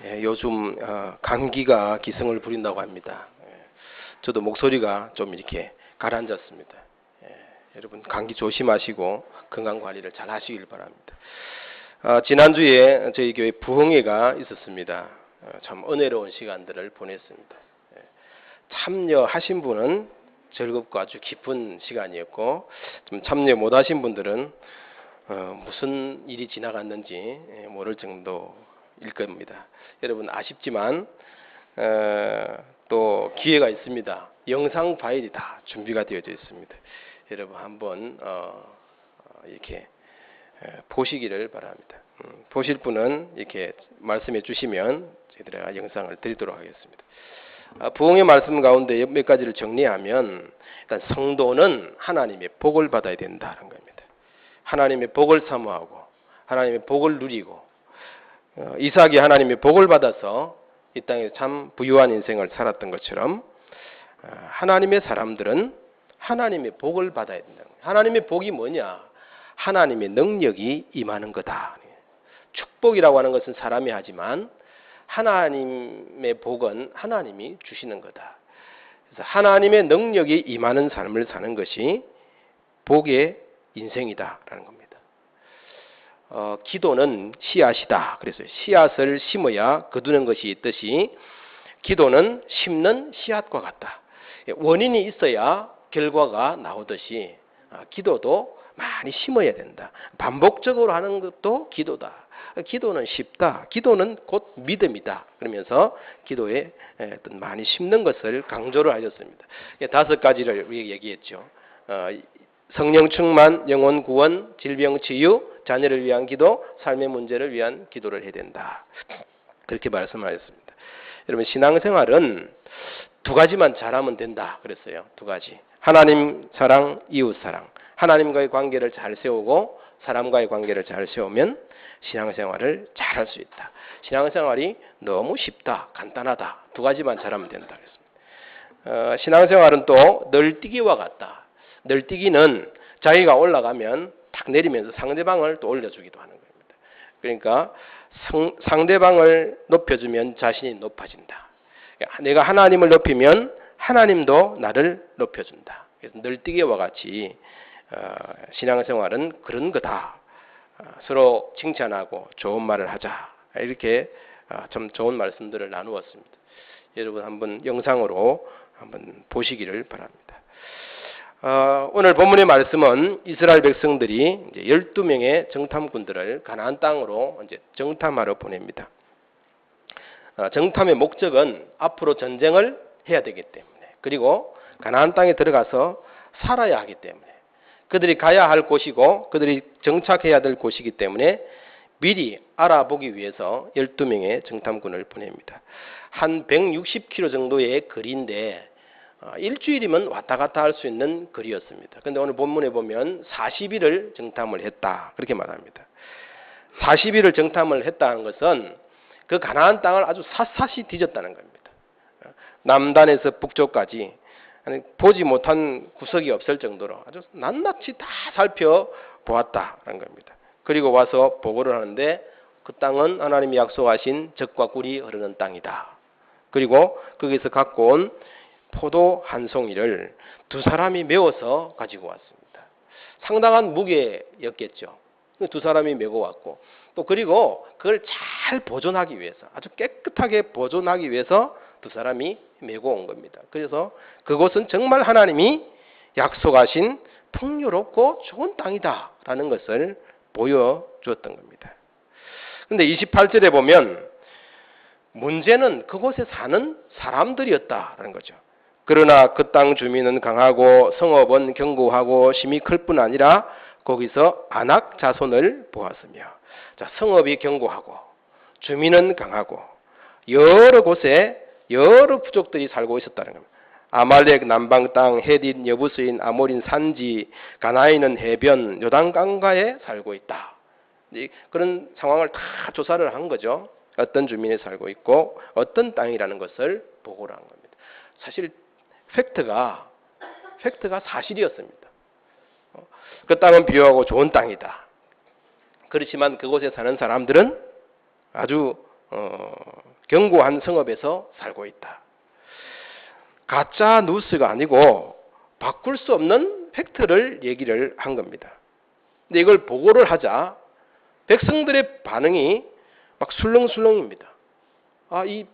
요즘 감기가 기승을 부린다고 합니다. 저도 목소리가 좀 이렇게 가라앉았습니다. 여러분 감기 조심하시고 건강 관리를 잘 하시길 바랍니다. 지난주에 저희 교회 부흥회가 있었습니다. 참 은혜로운 시간들을 보냈습니다. 참여하신 분은 즐겁고 아주 기쁜 시간이었고, 좀 참여 못하신 분들은 무슨 일이 지나갔는지 모를 정도일 겁니다. 여러분 아쉽지만 또 기회가 있습니다. 영상 파일이 다 준비가 되어져 있습니다. 여러분 한번 이렇게 보시기를 바랍니다. 보실 분은 이렇게 말씀해 주시면 저희들이 영상을 드리도록 하겠습니다. 부흥의 말씀 가운데 몇 가지를 정리하면, 일단 성도는 하나님의 복을 받아야 된다는 겁니다. 하나님의 복을 사모하고 하나님의 복을 누리고, 이삭이 하나님의 복을 받아서 이 땅에 참 부유한 인생을 살았던 것처럼 하나님의 사람들은 하나님의 복을 받아야 된다. 하나님의 복이 뭐냐? 하나님의 능력이 임하는 거다. 축복이라고 하는 것은 사람이 하지만 하나님의 복은 하나님이 주시는 거다. 그래서 하나님의 능력이 임하는 삶을 사는 것이 복의 인생이다라는 겁니다. 기도는 씨앗이다. 그래서 씨앗을 심어야 거두는 것이 있듯이 기도는 심는 씨앗과 같다. 원인이 있어야 결과가 나오듯이 기도도 많이 심어야 된다. 반복적으로 하는 것도 기도다. 기도는 쉽다. 기도는 곧 믿음이다. 그러면서 기도에 어떤 많이 심는 것을 강조를 하셨습니다. 5가지를 우리가 얘기했죠. 성령 충만, 영혼 구원, 질병 치유, 자녀를 위한 기도, 삶의 문제를 위한 기도를 해야 된다. 그렇게 말씀하셨습니다. 여러분 신앙생활은 2가지만 잘하면 된다 그랬어요. 2가지. 하나님 사랑, 이웃 사랑. 하나님과의 관계를 잘 세우고 사람과의 관계를 잘 세우면 신앙생활을 잘할 수 있다. 신앙생활이 너무 쉽다, 간단하다. 2가지만 잘하면 된다 그랬습니다. 신앙생활은 또 널뛰기와 같다. 널뛰기는 자기가 올라가면 탁 내리면서 상대방을 또 올려주기도 하는 겁니다. 그러니까 상대방을 높여주면 자신이 높아진다. 내가 하나님을 높이면 하나님도 나를 높여준다. 그래서 널뛰기와 같이 신앙생활은 그런 거다. 서로 칭찬하고 좋은 말을 하자. 이렇게 참 좋은 말씀들을 나누었습니다. 여러분 한번 영상으로 한번 보시기를 바랍니다. 오늘 본문의 말씀은 이스라엘 백성들이 이제 12명의 정탐꾼들을 가나안 땅으로 이제 정탐하러 보냅니다. 정탐의 목적은 앞으로 전쟁을 해야 되기 때문에, 그리고 가나안 땅에 들어가서 살아야 하기 때문에, 그들이 가야 할 곳이고 그들이 정착해야 될 곳이기 때문에 미리 알아보기 위해서 12명의 정탐꾼을 보냅니다. 한 160km 정도의 거리인데 일주일이면 왔다 갔다 할 수 있는 거리였습니다. 그런데 오늘 본문에 보면 40일을 정탐을 했다. 그렇게 말합니다. 40일을 정탐을 했다는 것은 그 가나안 땅을 아주 샅샅이 뒤졌다는 겁니다. 남단에서 북쪽까지 보지 못한 구석이 없을 정도로 아주 낱낱이 다 살펴보았다는 겁니다. 그리고 와서 보고를 하는데 그 땅은 하나님이 약속하신 젖과 꿀이 흐르는 땅이다. 그리고 거기서 갖고 온 포도 한 송이를 2사람이 메워서 가지고 왔습니다. 상당한 무게였겠죠. 2사람이 메고 왔고, 또 그리고 그걸 잘 보존하기 위해서, 아주 깨끗하게 보존하기 위해서 2사람이 메고 온 겁니다. 그래서 그곳은 정말 하나님이 약속하신 풍요롭고 좋은 땅이다라는 것을 보여주었던 겁니다. 그런데 28절에 보면 문제는 그곳에 사는 사람들이었다라는 거죠. 그러나 그 땅 주민은 강하고 성읍은 견고하고 심히 클 뿐 아니라 거기서 아낙 자손을 보았으며, 자, 성읍이 견고하고 주민은 강하고 여러 곳에 여러 부족들이 살고 있었다는 겁니다. 아말렉 남방 땅, 헤딘 여부스인 아모린 산지, 가나인은 해변 요단강가에 살고 있다. 그런 상황을 다 조사를 한 거죠. 어떤 주민이 살고 있고 어떤 땅이라는 것을 보고를 한 겁니다. 사실 팩트가 사실이었습니다. 그 땅은 비옥하고 좋은 땅이다. 그렇지만 그곳에 사는 사람들은 아주 견고한 성읍에서 살고 있다. 가짜 뉴스가 아니고 바꿀 수 없는 팩트를 얘기를 한 겁니다. 근데 이걸 보고를 하자 백성들의 반응이 막 술렁술렁입니다. 이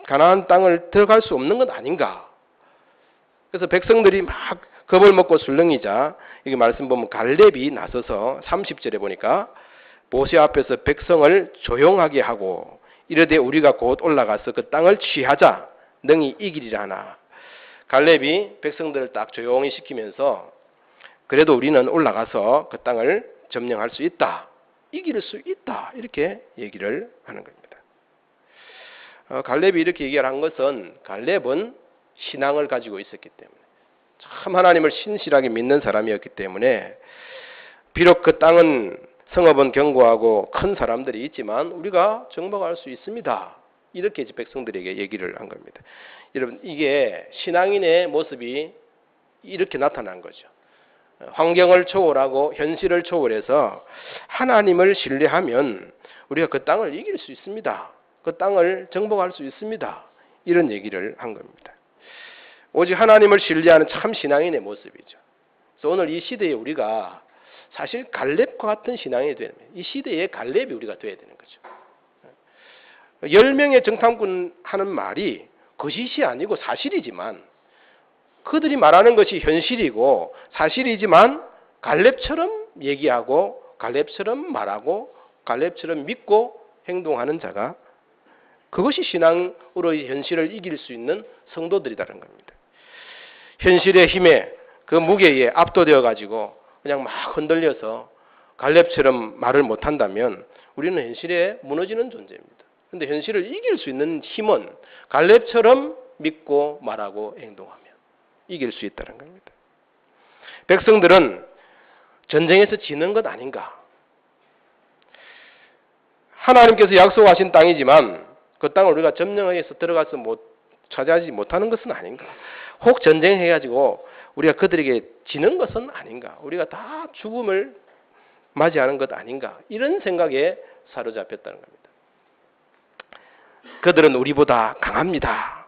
가나안 땅을 들어갈 수 없는 것 아닌가. 그래서 백성들이 막 겁을 먹고 술렁이자 여기 말씀 보면 갈렙이 나서서 30절에 보니까 모세 앞에서 백성을 조용하게 하고 이르되 우리가 곧 올라가서 그 땅을 취하자 능히 이기리라 하나. 갈렙이 백성들을 딱 조용히 시키면서 그래도 우리는 올라가서 그 땅을 점령할 수 있다. 이길 수 있다. 이렇게 얘기를 하는 겁니다. 갈렙이 이렇게 얘기를 한 것은 갈렙은 신앙을 가지고 있었기 때문에 참 하나님을 신실하게 믿는 사람이었기 때문에 비록 그 땅은 성읍은 견고하고 큰 사람들이 있지만 우리가 정복할 수 있습니다. 이렇게 백성들에게 얘기를 한 겁니다. 여러분 이게 신앙인의 모습이 이렇게 나타난 거죠. 환경을 초월하고 현실을 초월해서 하나님을 신뢰하면 우리가 그 땅을 이길 수 있습니다. 그 땅을 정복할 수 있습니다. 이런 얘기를 한 겁니다. 오직 하나님을 신뢰하는 참 신앙인의 모습이죠. 그래서 오늘 이 시대에 우리가 사실 갈렙과 같은 신앙이 되는 거예요. 이 시대에 갈렙이 우리가 돼야 되는 거죠. 10명의 정탐꾼 하는 말이 거짓이 아니고 사실이지만 그들이 말하는 것이 현실이고 사실이지만 갈렙처럼 얘기하고 갈렙처럼 말하고 갈렙처럼 믿고 행동하는 자가 그것이 신앙으로의 현실을 이길 수 있는 성도들이라는 겁니다. 현실의 힘에 그 무게에 압도되어 가지고 그냥 막 흔들려서 갈렙처럼 말을 못한다면 우리는 현실에 무너지는 존재입니다. 그런데 현실을 이길 수 있는 힘은 갈렙처럼 믿고 말하고 행동하면 이길 수 있다는 겁니다. 백성들은 전쟁에서 지는 것 아닌가? 하나님께서 약속하신 땅이지만 그 땅을 우리가 점령해서 들어가서 차지하지 못하는 것은 아닌가? 혹 전쟁해가지고 우리가 그들에게 지는 것은 아닌가? 우리가 다 죽음을 맞이하는 것 아닌가? 이런 생각에 사로잡혔다는 겁니다. 그들은 우리보다 강합니다.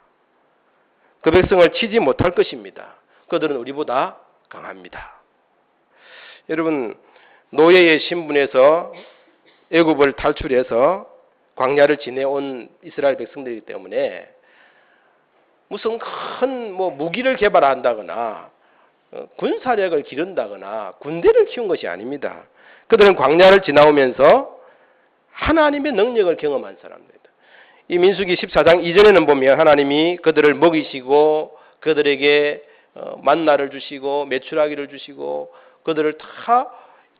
그 백성을 치지 못할 것입니다. 그들은 우리보다 강합니다. 여러분 노예의 신분에서 애굽을 탈출해서 광야를 지내온 이스라엘 백성들이기 때문에 무슨 큰 무기를 개발한다거나 군사력을 기른다거나 군대를 키운 것이 아닙니다. 그들은 광야를 지나오면서 하나님의 능력을 경험한 사람들입니다. 이 민수기 14장 이전에는 보면 하나님이 그들을 먹이시고 그들에게 만나를 주시고 메추라기를 주시고 그들을 다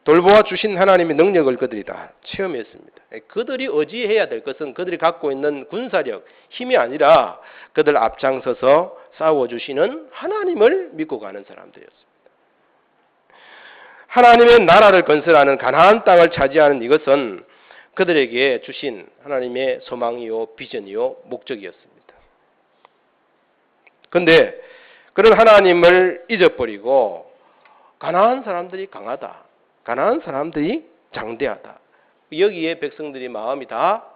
돌보아 주신 하나님의 능력을 그들이 다 체험했습니다. 그들이 의지해야 될 것은 그들이 갖고 있는 군사력, 힘이 아니라 그들 앞장서서 싸워주시는 하나님을 믿고 가는 사람들이었습니다. 하나님의 나라를 건설하는 가나안 땅을 차지하는 이것은 그들에게 주신 하나님의 소망이요, 비전이요, 목적이었습니다. 그런데 그런 하나님을 잊어버리고 가나안 사람들이 강하다. 가나안 사람들이 장대하다. 여기에 백성들이 마음이 다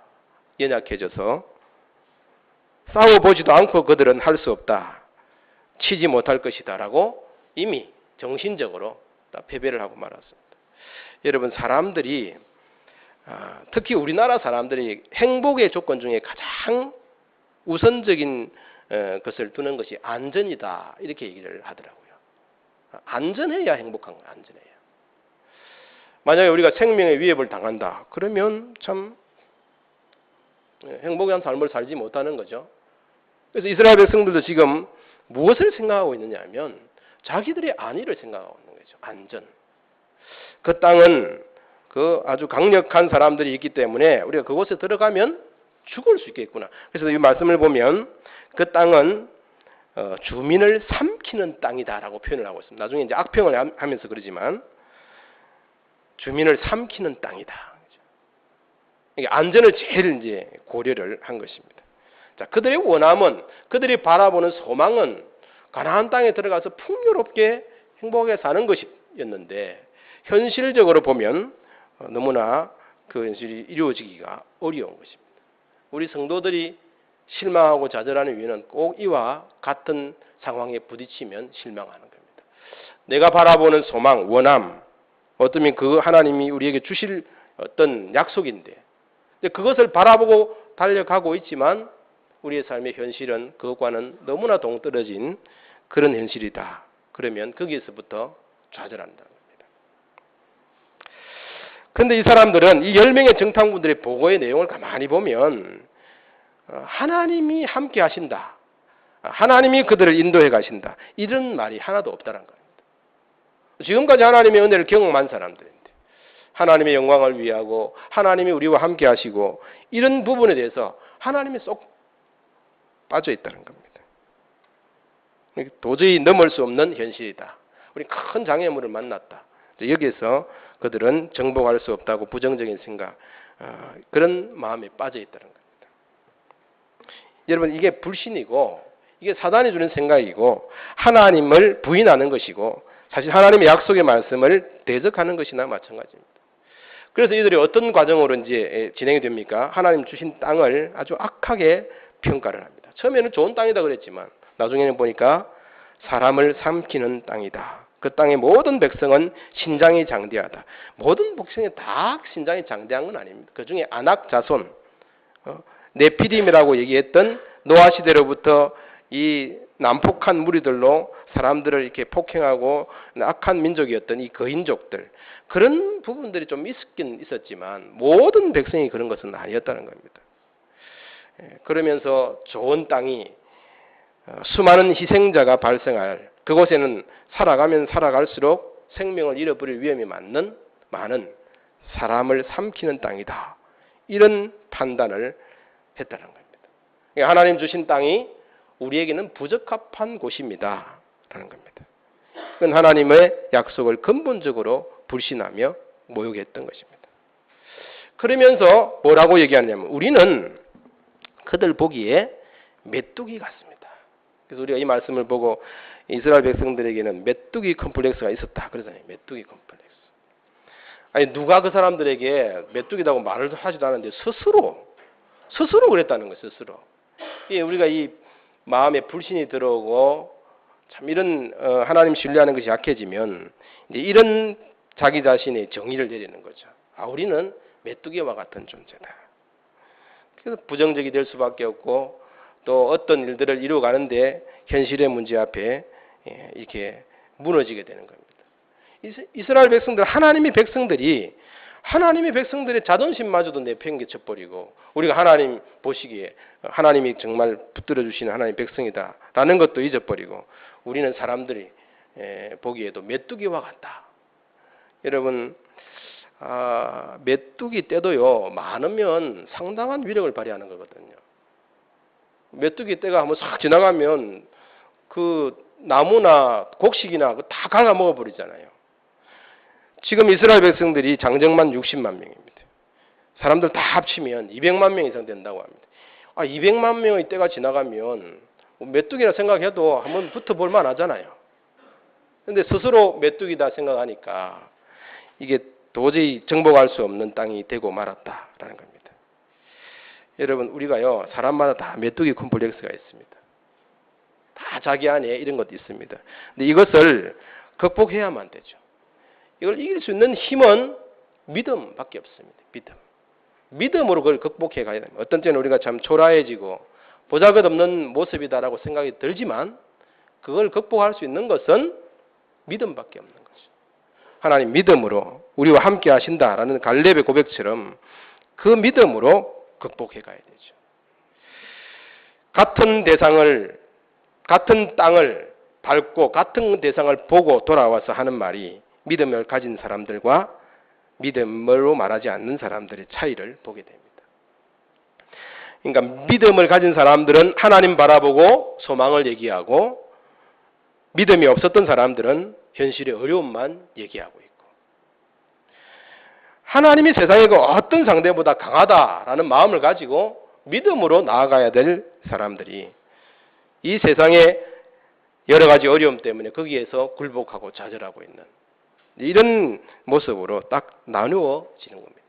연약해져서 싸워보지도 않고 그들은 할 수 없다. 치지 못할 것이다. 라고 이미 정신적으로 다 패배를 하고 말았습니다. 여러분 사람들이 특히 우리나라 사람들이 행복의 조건 중에 가장 우선적인 것을 두는 것이 안전이다. 이렇게 얘기를 하더라고요. 안전해야 행복한 거예요. 안전해야. 만약에 우리가 생명의 위협을 당한다. 그러면 참 행복한 삶을 살지 못하는 거죠. 그래서 이스라엘 백성들도 지금 무엇을 생각하고 있느냐 하면 자기들의 안위를 생각하고 있는 거죠. 안전. 그 땅은 그 아주 강력한 사람들이 있기 때문에 우리가 그곳에 들어가면 죽을 수 있겠구나. 그래서 이 말씀을 보면 그 땅은 주민을 삼키는 땅이다라고 표현을 하고 있습니다. 나중에 이제 악평을 하면서 그러지만 주민을 삼키는 땅이다. 이게 안전을 제일 이제 고려를 한 것입니다. 자, 그들의 원함은 그들이 바라보는 소망은 가나안 땅에 들어가서 풍요롭게 행복하게 사는 것이었는데 현실적으로 보면 너무나 그 현실이 이루어지기가 어려운 것입니다. 우리 성도들이 실망하고 좌절하는 이유는 꼭 이와 같은 상황에 부딪히면 실망하는 겁니다. 내가 바라보는 소망, 원함, 어쩌면 그 하나님이 우리에게 주실 어떤 약속인데, 그것을 바라보고 달려가고 있지만 우리의 삶의 현실은 그것과는 너무나 동떨어진 그런 현실이다. 그러면 거기에서부터 좌절한다는 겁니다. 그런데 이 사람들은 이 10명의 정탐꾼들의 보고의 내용을 가만히 보면 하나님이 함께 하신다. 하나님이 그들을 인도해 가신다. 이런 말이 하나도 없다는 겁니다. 지금까지 하나님의 은혜를 경험한 사람들인데 하나님의 영광을 위하고 하나님이 우리와 함께 하시고 이런 부분에 대해서 하나님이 쏙 빠져 있다는 겁니다. 도저히 넘을 수 없는 현실이다. 우리 큰 장애물을 만났다. 여기에서 그들은 정복할 수 없다고 부정적인 생각, 그런 마음에 빠져 있다는 겁니다. 여러분, 이게 불신이고 이게 사단이 주는 생각이고 하나님을 부인하는 것이고 사실 하나님의 약속의 말씀을 대적하는 것이나 마찬가지입니다. 그래서 이들이 어떤 과정으로 이제 진행이 됩니까? 하나님 주신 땅을 아주 악하게 평가를 합니다. 처음에는 좋은 땅이다 그랬지만 나중에는 보니까 사람을 삼키는 땅이다. 그 땅의 모든 백성은 신장이 장대하다. 모든 백성이 다 신장이 장대한 건 아닙니다. 그 중에 아낙 자손, 네피림이라고 얘기했던 노아 시대로부터 이 난폭한 무리들로 사람들을 이렇게 폭행하고 악한 민족이었던 이 거인족들, 그런 부분들이 좀 있긴 있었지만 모든 백성이 그런 것은 아니었다는 겁니다. 그러면서 좋은 땅이 수많은 희생자가 발생할, 그곳에는 살아가면 살아갈수록 생명을 잃어버릴 위험이 많은 사람을 삼키는 땅이다. 이런 판단을 했다는 겁니다. 하나님 주신 땅이 우리에게는 부적합한 곳입니다. 라는 겁니다. 그건 하나님의 약속을 근본적으로 불신하며 모욕했던 것입니다. 그러면서 뭐라고 얘기하냐면 우리는 그들 보기에 메뚜기 같습니다. 그래서 우리가 이 말씀을 보고 이스라엘 백성들에게는 메뚜기 컴플렉스가 있었다. 그러잖아요. 메뚜기 컴플렉스. 아니 누가 그 사람들에게 메뚜기라고 말을 하지도 않았는데 스스로 그랬다는 거예요. 스스로. 우리가 이 마음에 불신이 들어오고 참 이런 하나님 신뢰하는 것이 약해지면 이제 이런 자기 자신의 정의를 내리는 거죠. 우리는 메뚜기와 같은 존재다. 그래서 부정적이 될 수밖에 없고 또 어떤 일들을 이루어가는데 현실의 문제 앞에 이렇게 무너지게 되는 겁니다. 이스라엘 백성들, 하나님의 백성들의 자존심마저도 내팽개쳐버리고 우리가 하나님 보시기에 하나님이 정말 붙들어 주시는 하나님 백성이다라는 것도 잊어버리고 우리는 사람들이 보기에도 메뚜기와 같다. 여러분, 메뚜기 떼도요 많으면 상당한 위력을 발휘하는 거거든요. 메뚜기 떼가 한번 싹 지나가면 그 나무나 곡식이나 다 갉아먹어 버리잖아요. 지금 이스라엘 백성들이 장정만 60만 명입니다. 사람들 다 합치면 200만 명 이상 된다고 합니다. 200만 명의 때가 지나가면 메뚜기라 생각해도 한번 붙어볼 만하잖아요. 그런데 스스로 메뚜기다 생각하니까 이게 도저히 정복할 수 없는 땅이 되고 말았다라는 겁니다. 여러분, 우리가요 사람마다 다 메뚜기 콤플렉스가 있습니다. 다 자기 안에 이런 것도 있습니다. 근데 이것을 극복해야만 되죠. 이걸 이길 수 있는 힘은 믿음밖에 없습니다. 믿음으로 그걸 극복해 가야 됩니다. 어떤 때는 우리가 참 초라해지고 보잘것없는 모습이다라고 생각이 들지만 그걸 극복할 수 있는 것은 믿음밖에 없는 거죠. 하나님 믿음으로 우리와 함께 하신다라는 갈렙의 고백처럼 그 믿음으로 극복해 가야 되죠. 같은 땅을 밟고 같은 대상을 보고 돌아와서 하는 말이 믿음을 가진 사람들과 믿음으로 말하지 않는 사람들의 차이를 보게 됩니다. 그러니까 믿음을 가진 사람들은 하나님 바라보고 소망을 얘기하고 믿음이 없었던 사람들은 현실의 어려움만 얘기하고 있고 하나님이 세상의 어떤 상대보다 강하다라는 마음을 가지고 믿음으로 나아가야 될 사람들이 이 세상의 여러 가지 어려움 때문에 거기에서 굴복하고 좌절하고 있는 이런 모습으로 딱 나누어지는 겁니다.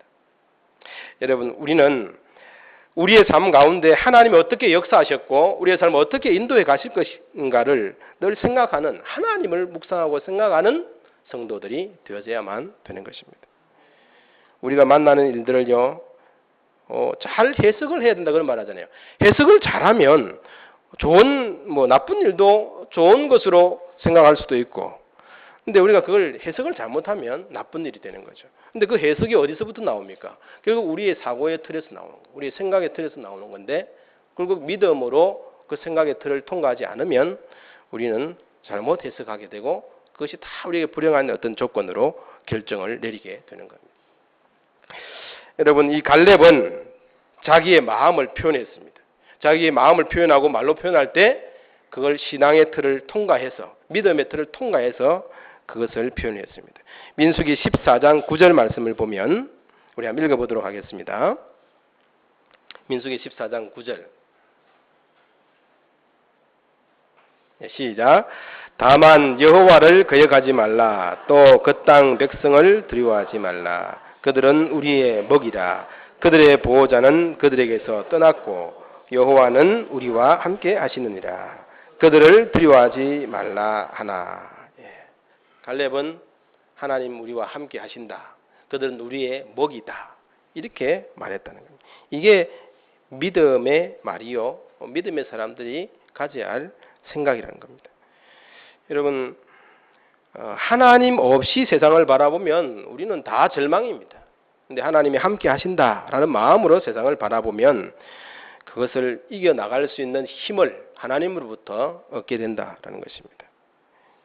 여러분, 우리는 우리의 삶 가운데 하나님이 어떻게 역사하셨고 우리의 삶을 어떻게 인도해 가실 것인가를 늘 생각하는, 하나님을 묵상하고 생각하는 성도들이 되어져야만 되는 것입니다. 우리가 만나는 일들을요, 잘 해석을 해야 된다 그런 말 하잖아요. 해석을 잘하면 나쁜 일도 좋은 것으로 생각할 수도 있고, 근데 우리가 그걸 해석을 잘못하면 나쁜 일이 되는 거죠. 근데 그 해석이 어디서부터 나옵니까? 결국 우리의 사고의 틀에서 나오는 거예요. 우리의 생각의 틀에서 나오는 건데, 결국 믿음으로 그 생각의 틀을 통과하지 않으면 우리는 잘못 해석하게 되고, 그것이 다 우리에게 불행한 어떤 조건으로 결정을 내리게 되는 겁니다. 여러분, 이 갈렙은 자기의 마음을 표현했습니다. 자기의 마음을 표현하고 말로 표현할 때 그걸 신앙의 틀을 통과해서, 믿음의 틀을 통과해서 그것을 표현했습니다. 민수기 14장 9절 말씀을 보면 우리 한번 읽어보도록 하겠습니다. 민수기 14장 9절. 시작. 다만 여호와를 거역하지 말라. 또 그 땅 백성을 두려워하지 말라. 그들은 우리의 먹이라. 그들의 보호자는 그들에게서 떠났고 여호와는 우리와 함께 하시느니라. 그들을 두려워하지 말라 하나. 갈렙은 하나님 우리와 함께 하신다. 그들은 우리의 먹이다. 이렇게 말했다는 겁니다. 이게 믿음의 말이요, 믿음의 사람들이 가져야 할 생각이라는 겁니다. 여러분, 하나님 없이 세상을 바라보면 우리는 다 절망입니다. 근데 하나님이 함께 하신다라는 마음으로 세상을 바라보면 그것을 이겨나갈 수 있는 힘을 하나님으로부터 얻게 된다라는 것입니다.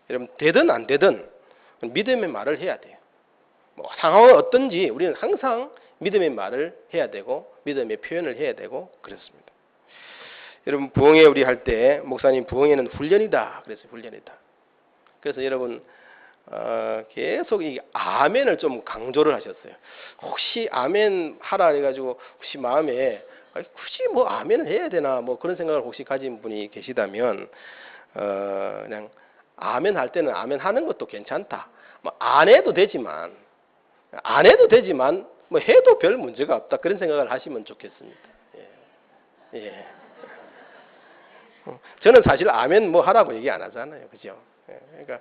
여러분, 되든 안 되든 믿음의 말을 해야 돼요. 상황은 어떤지 우리는 항상 믿음의 말을 해야 되고 믿음의 표현을 해야 되고 그렇습니다. 여러분, 부흥회 우리 할 때 목사님 부흥회는 훈련이다 그래서 훈련이다. 그래서 여러분 계속 이 아멘을 좀 강조를 하셨어요. 혹시 아멘 하라 해가지고 혹시 마음에 굳이 아멘을 해야 되나 그런 생각을 혹시 가진 분이 계시다면 그냥 아멘 할 때는 아멘 하는 것도 괜찮다. 안 해도 되지만 해도 별 문제가 없다. 그런 생각을 하시면 좋겠습니다. 예. 저는 사실 아멘 하라고 얘기 안 하잖아요. 그죠? 그러니까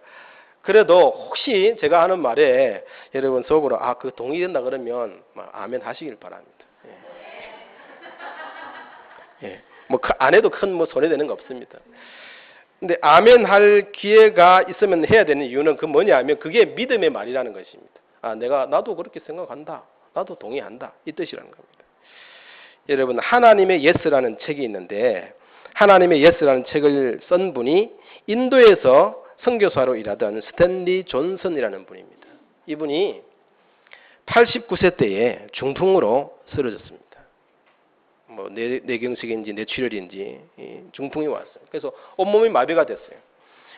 그래도 혹시 제가 하는 말에 여러분 속으로 그 동의된다 그러면 아멘 하시길 바랍니다. 예. 안 해도 큰 손해되는 거 없습니다. 근데 아멘 할 기회가 있으면 해야 되는 이유는 그 뭐냐면 그게 믿음의 말이라는 것입니다. 나도 그렇게 생각한다. 나도 동의한다. 이 뜻이라는 겁니다. 여러분, 하나님의 예스라는 책이 있는데 하나님의 예스라는 책을 쓴 분이 인도에서 선교사로 일하던 스탠리 존슨이라는 분입니다. 이분이 89세 때에 중풍으로 쓰러졌습니다. 뇌경색인지 뇌출혈인지 중풍이 왔어요. 그래서 온몸이 마비가 됐어요.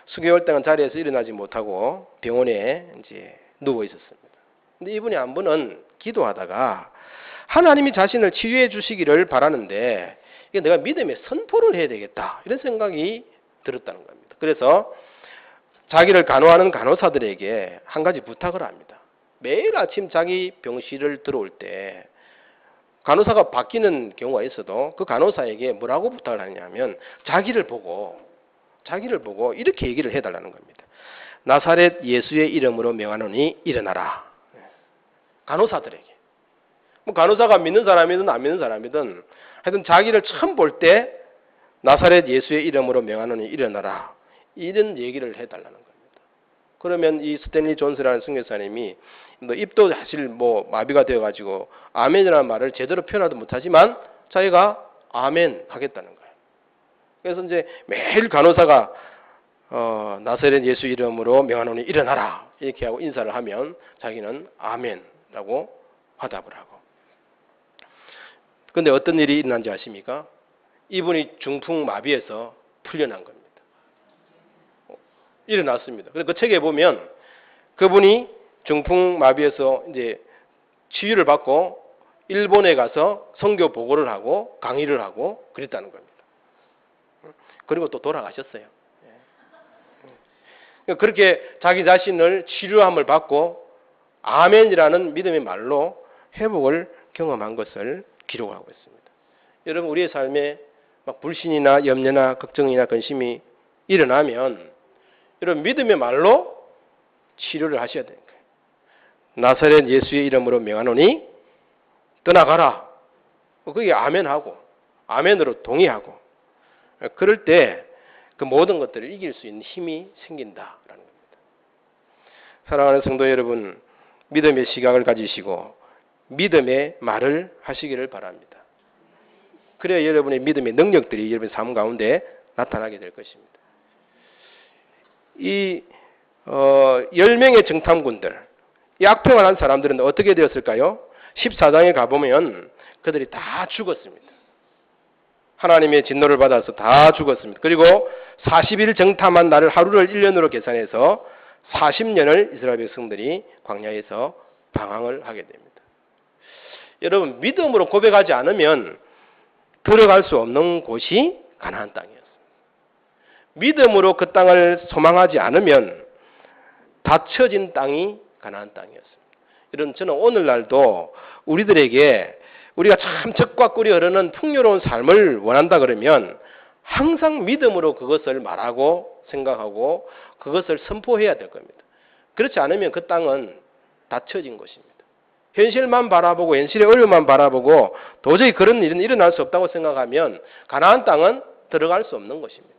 수개월 동안 자리에서 일어나지 못하고 병원에 이제 누워 있었습니다. 근데 이분이 한 번은 기도하다가 하나님이 자신을 치유해 주시기를 바라는데 이게 내가 믿음의 선포를 해야 되겠다 이런 생각이 들었다는 겁니다. 그래서 자기를 간호하는 간호사들에게 한 가지 부탁을 합니다. 매일 아침 자기 병실을 들어올 때 간호사가 바뀌는 경우가 있어도 그 간호사에게 뭐라고 부탁을 하냐면 자기를 보고 이렇게 얘기를 해달라는 겁니다. 나사렛 예수의 이름으로 명하노니 일어나라. 간호사들에게. 간호사가 믿는 사람이든 안 믿는 사람이든 하여튼 자기를 처음 볼 때 나사렛 예수의 이름으로 명하노니 일어나라. 이런 얘기를 해달라는 겁니다. 그러면 이 스탠리 존스라는 선교사님이 입도 사실 마비가 되어가지고 아멘이라는 말을 제대로 표현하도 못하지만 자기가 아멘 하겠다는 거예요. 그래서 이제 매일 간호사가 나사렛 예수 이름으로 명하노니 일어나라 이렇게 하고 인사를 하면 자기는 아멘라고 화답을 하고. 그런데 어떤 일이 일어난지 아십니까? 이분이 중풍 마비에서 풀려난 겁니다. 일어났습니다. 그래서 그 책에 보면 그분이 중풍 마비에서 이제 치유를 받고 일본에 가서 선교 보고를 하고 강의를 하고 그랬다는 겁니다. 그리고 또 돌아가셨어요. 그렇게 자기 자신을 치료함을 받고 아멘이라는 믿음의 말로 회복을 경험한 것을 기록하고 있습니다. 여러분 우리의 삶에 막 불신이나 염려나 걱정이나 근심이 일어나면 여러분 믿음의 말로 치료를 하셔야 돼요. 나사렛 예수의 이름으로 명하노니 떠나가라. 그게 아멘하고 아멘으로 동의하고 그럴 때 그 모든 것들을 이길 수 있는 힘이 생긴다라는 겁니다. 사랑하는 성도 여러분, 믿음의 시각을 가지시고 믿음의 말을 하시기를 바랍니다. 그래야 여러분의 믿음의 능력들이 여러분의 삶 가운데 나타나게 될 것입니다. 이 10명의 정탐꾼들, 이 악평을 한 사람들은 어떻게 되었을까요? 14장에 가보면 그들이 다 죽었습니다. 하나님의 진노를 받아서 다 죽었습니다. 그리고 40일 정탐한 날을 하루를 1년으로 계산해서 40년을 이스라엘 백성들이 광야에서 방황을 하게 됩니다. 여러분 믿음으로 고백하지 않으면 들어갈 수 없는 곳이 가나안 땅이었습니다. 믿음으로 그 땅을 소망하지 않으면 닫혀진 땅이 가나안 땅이었습니다. 여러분 저는 오늘날도 우리들에게 우리가 참 적과 꿀이 흐르는 풍요로운 삶을 원한다 그러면 항상 믿음으로 그것을 말하고 생각하고 그것을 선포해야 될 겁니다. 그렇지 않으면 그 땅은 닫혀진 것입니다. 현실만 바라보고 현실의 어려움만 바라보고 도저히 그런 일은 일어날 수 없다고 생각하면 가나안 땅은 들어갈 수 없는 것입니다.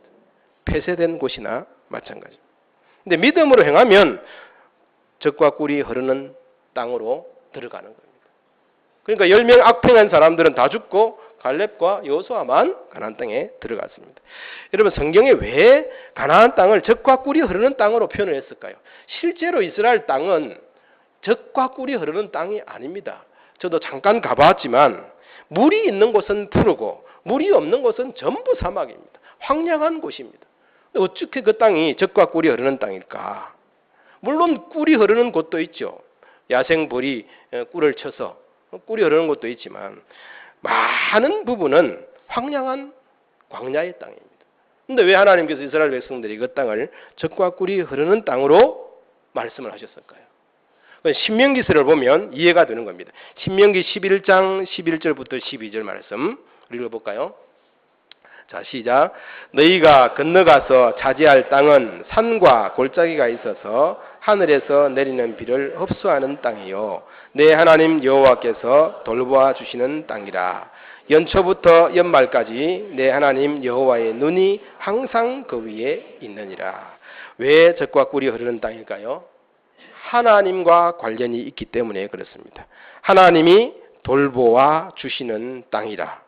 폐쇄된 곳이나 마찬가지입니다. 근데 믿음으로 행하면 적과 꿀이 흐르는 땅으로 들어가는 겁니다. 그러니까 10명 악평한 사람들은 다 죽고 갈렙과 여호수아만 가나안 땅에 들어갔습니다. 여러분 성경에 왜 가나안 땅을 적과 꿀이 흐르는 땅으로 표현을 했을까요? 실제로 이스라엘 땅은 적과 꿀이 흐르는 땅이 아닙니다. 저도 잠깐 가봤지만 물이 있는 곳은 푸르고 물이 없는 곳은 전부 사막입니다. 황량한 곳입니다. 어떻게 그 땅이 적과 꿀이 흐르는 땅일까? 물론 꿀이 흐르는 곳도 있죠. 야생벌이 꿀을 쳐서 꿀이 흐르는 곳도 있지만 많은 부분은 황량한 광야의 땅입니다. 그런데 왜 하나님께서 이스라엘 백성들이 그 땅을 적과 꿀이 흐르는 땅으로 말씀을 하셨을까요? 신명기서를 보면 이해가 되는 겁니다. 신명기 11장 11절부터 12절 말씀 읽어볼까요? 자, 시작. 너희가 건너가서 차지할 땅은 산과 골짜기가 있어서 하늘에서 내리는 비를 흡수하는 땅이요 내 하나님 여호와께서 돌보아 주시는 땅이라. 연초부터 연말까지 내 하나님 여호와의 눈이 항상 그 위에 있느니라. 왜 적과 꿀이 흐르는 땅일까요? 하나님과 관련이 있기 때문에 그렇습니다. 하나님이 돌보아 주시는 땅이라.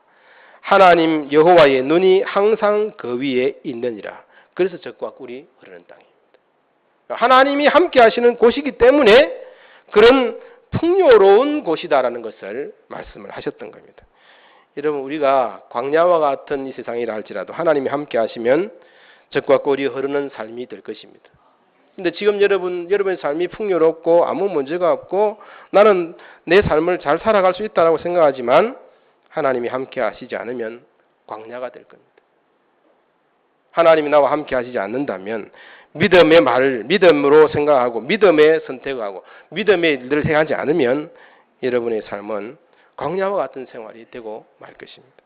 하나님 여호와의 눈이 항상 그 위에 있느니라. 그래서 적과 꿀이 흐르는 땅입니다. 하나님이 함께 하시는 곳이기 때문에 그런 풍요로운 곳이다라는 것을 말씀을 하셨던 겁니다. 여러분 우리가 광야와 같은 이 세상이라 할지라도 하나님이 함께 하시면 적과 꿀이 흐르는 삶이 될 것입니다. 근데 지금 여러분의 삶이 풍요롭고 아무 문제가 없고 나는 내 삶을 잘 살아갈 수 있다고 생각하지만 하나님이 함께 하시지 않으면 광야가 될 겁니다. 하나님이 나와 함께 하시지 않는다면 믿음의 말을 믿음으로 생각하고 믿음의 선택하고 믿음의 일들을 행하지 않으면 여러분의 삶은 광야와 같은 생활이 되고 말 것입니다.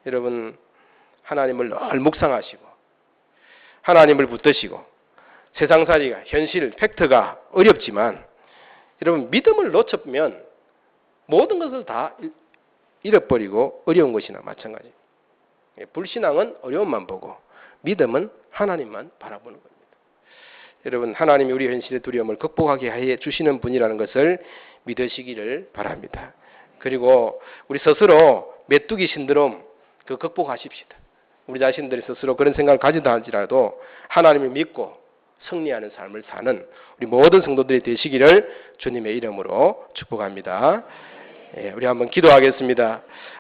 여러분 하나님을 늘 묵상하시고 하나님을 붙드시고 세상살이가 현실, 팩트가 어렵지만 여러분 믿음을 놓쳐보면 모든 것을 다 잃어버리고 어려운 것이나 마찬가지입니다. 불신앙은 어려움만 보고 믿음은 하나님만 바라보는 겁니다. 여러분 하나님이 우리 현실의 두려움을 극복하게 해 주시는 분이라는 것을 믿으시기를 바랍니다. 그리고 우리 스스로 메뚜기 신드롬 극복하십시다. 우리 자신들이 스스로 그런 생각을 가지다 할지라도 하나님을 믿고 승리하는 삶을 사는 우리 모든 성도들이 되시기를 주님의 이름으로 축복합니다. 우리 한번 기도하겠습니다.